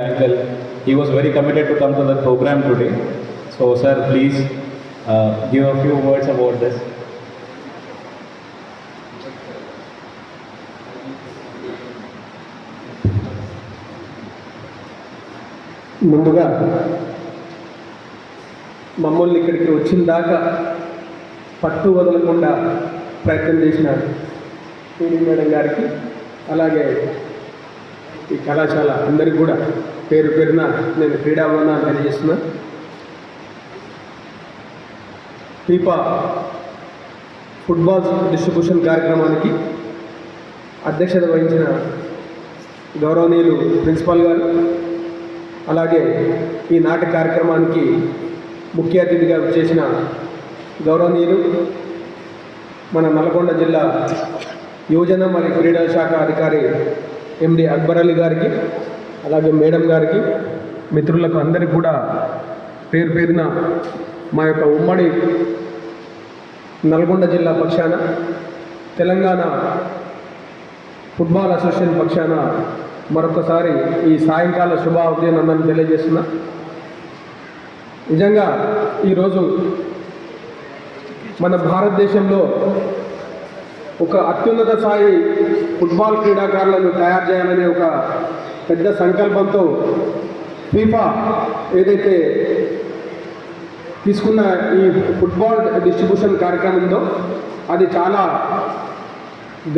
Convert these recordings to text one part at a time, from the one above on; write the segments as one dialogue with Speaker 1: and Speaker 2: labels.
Speaker 1: Uncle, he was very committed to come to the program today. So, sir, please give a few words about this.
Speaker 2: ముందుగా మమ్మల్ని ఇక్కడికి వచ్చిన దాకా పట్టు వదలకుండా ప్రయత్నం చేసిన పీడి మేడం గారికి అలాగే ఈ కళాశాల అందరికీ కూడా పేరు పేరున నేను క్రీడావందనాలు తెలియజేస్తున్నా. ఫీఫా ఫుట్బాల్ డిస్ట్రిబ్యూషన్ కార్యక్రమానికి అధ్యక్షత వహించిన గౌరవనీయులు ప్రిన్సిపాల్ గారు, అలాగే ఈనాటి కార్యక్రమానికి ముఖ్య అతిథిగా చేసిన గౌరవనీయులు మన నల్గొండ జిల్లా యువజన మరియు క్రీడా శాఖ అధికారి ఎండి అక్బర్ అలీ గారికి, అలాగే మేడం గారికి, మిత్రులకు అందరికీ కూడా పేరు పేరున మా యొక్క ఉమ్మడి నల్గొండ జిల్లా పక్షాన, తెలంగాణ ఫుట్బాల్ అసోసియేషన్ పక్షాన మరొకసారి ఈ సాయంకాల శుభాభినందనలు తెలియజేస్తున్నా. నిజంగా ఈరోజు మన భారతదేశంలో ఒక అత్యున్నత స్థాయి ఫుట్బాల్ క్రీడాకారులను తయారు చేయాలనే ఒక పెద్ద సంకల్పంతో ఫీఫా ఏదైతే తీసుకున్న ఈ ఫుట్బాల్ డిస్ట్రిబ్యూషన్ కార్యక్రమం ఉందో అది చాలా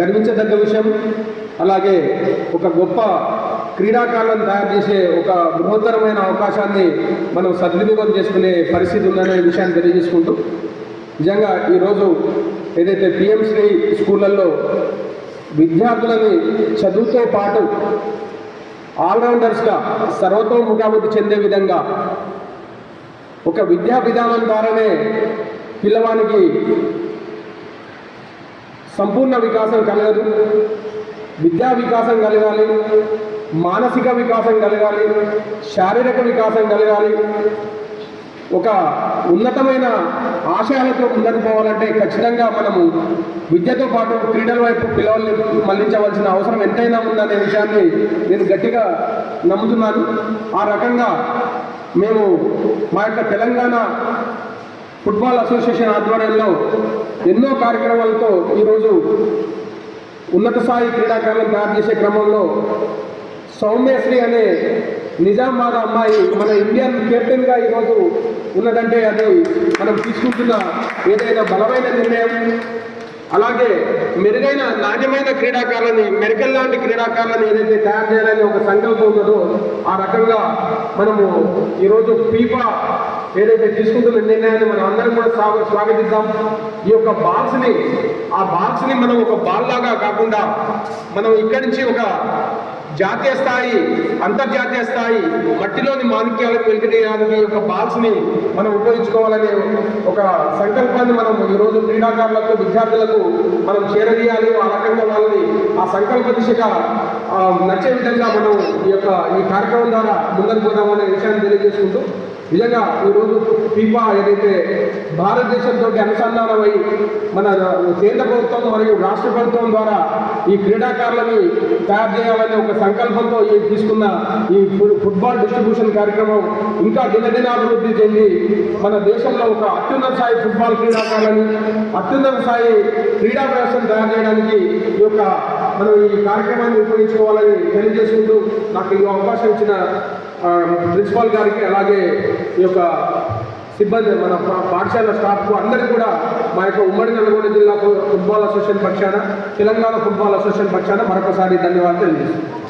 Speaker 2: గర్వించదగ్గ విషయం. అలాగే ఒక గొప్ప క్రీడాకారులను తయారు చేసే ఒక బృహత్తరమైన అవకాశాన్ని మనం సద్వినియోగం చేసుకునే పరిస్థితి ఉందనే విషయాన్ని తెలియజేసుకుంటూ, నిజంగా ఈరోజు ఏదైతే పిఎం శ్రీ స్కూళ్ళల్లో విద్యార్థులని చదువుతో పాటు ఆల్రౌండర్స్గా సర్వతోముఖాభివృద్ధి చెందే విధంగా ఒక విద్యా విధానం ద్వారానే పిల్లవానికి సంపూర్ణ వికాసం కలగదు, విద్యా వికాసం కలగాలి, మానసిక వికాసం కలగాలి, శారీరక వికాసం కలగాలి. ఒక ఉన్నతమైన ఆశయాలతో ముందుకు పోవాలంటే ఖచ్చితంగా మనము విద్యతో పాటు క్రీడల వైపు పిల్లల్ని మళ్లించవలసిన అవసరం ఎంతైనా ఉందనే విషయాన్ని నేను గట్టిగా నమ్ముతున్నాను. ఆ రకంగా మేము మా యొక్క తెలంగాణ ఫుట్బాల్ అసోసియేషన్ ఆధ్వర్యంలో ఎన్నో కార్యక్రమాలతో ఈరోజు ఉన్నత స్థాయి క్రీడాకారులను తయారు చేసే క్రమంలో సౌమ్యశ్రీ అనే నిజామాబాద్ అమ్మాయి మన ఇండియన్ కెప్టెన్గా ఈరోజు ఉన్నదంటే అది మనం తీసుకుంటున్న ఏదైనా బలమైన నిర్ణయం. అలాగే మెరుగైన నాణ్యమైన క్రీడాకారులని, మెరికల్ లాంటి క్రీడాకారులను ఏదైతే తయారు చేయాలని ఒక సంకల్పం ఉన్నదో ఆ రకంగా మనము ఈరోజు ఫీఫా ఏదైతే తీసుకుంటున్న నిర్ణయాన్ని మనం అందరం కూడా స్వాగతిద్దాం. ఈ యొక్క బాల్స్ని మనం ఒక బాల్ లాగా కాకుండా మనం ఇక్కడి నుంచి ఒక జాతీయ స్థాయి, అంతర్జాతీయ స్థాయి మట్టిలోని మాణిక్యాలకు వెలికితీయడానికి ఒక బాల్స్ని మనం ఉపయోగించుకోవాలనే ఒక సంకల్పాన్ని మనం ఈరోజు క్రీడాకారులకు, విద్యార్థులకు మనం చేరదీయాలి. ఆ రకంగా వాళ్ళని ఆ సంకల్ప దిశగా నచ్చే విధంగా మనం ఈ కార్యక్రమం ద్వారా ముందుకు పోదామనే విషయాన్ని తెలియజేసుకుంటూ, నిజంగా ఈరోజు ఫీఫా ఏదైతే భారతదేశంతో అనుసంధానమై మన కేంద్ర ప్రభుత్వం మరియు రాష్ట్ర ప్రభుత్వం ద్వారా ఈ క్రీడాకారులని తయారు చేయాలనే ఒక సంకల్పంతో తీసుకున్న ఈ ఫుట్బాల్ డిస్ట్రిబ్యూషన్ కార్యక్రమం ఇంకా దినదినాభివృద్ధి చెంది మన దేశంలో ఒక అత్యున్నత స్థాయి ఫుట్బాల్ క్రీడాకారులని, అత్యున్నత స్థాయి క్రీడా వ్యవస్థను తయారు చేయడానికి మనం ఈ కార్యక్రమాన్ని ఉపయోగించుకోవాలని తెలియజేసుకుంటూ, నాకు ఈ అవకాశం ఇచ్చిన ప్రిన్సిపాల్ గారికి, అలాగే ఈ యొక్క సిబ్బంది, మన పాఠశాల స్టాఫ్కు అందరికీ కూడా మా యొక్క ఉమ్మడి నల్గొండ జిల్లా ఫుట్బాల్ అసోసియేషన్ పక్షాన, తెలంగాణ ఫుట్బాల్ అసోసియేషన్ పక్షాన మరొకసారి ధన్యవాదాలు తెలియజేస్తున్నాను.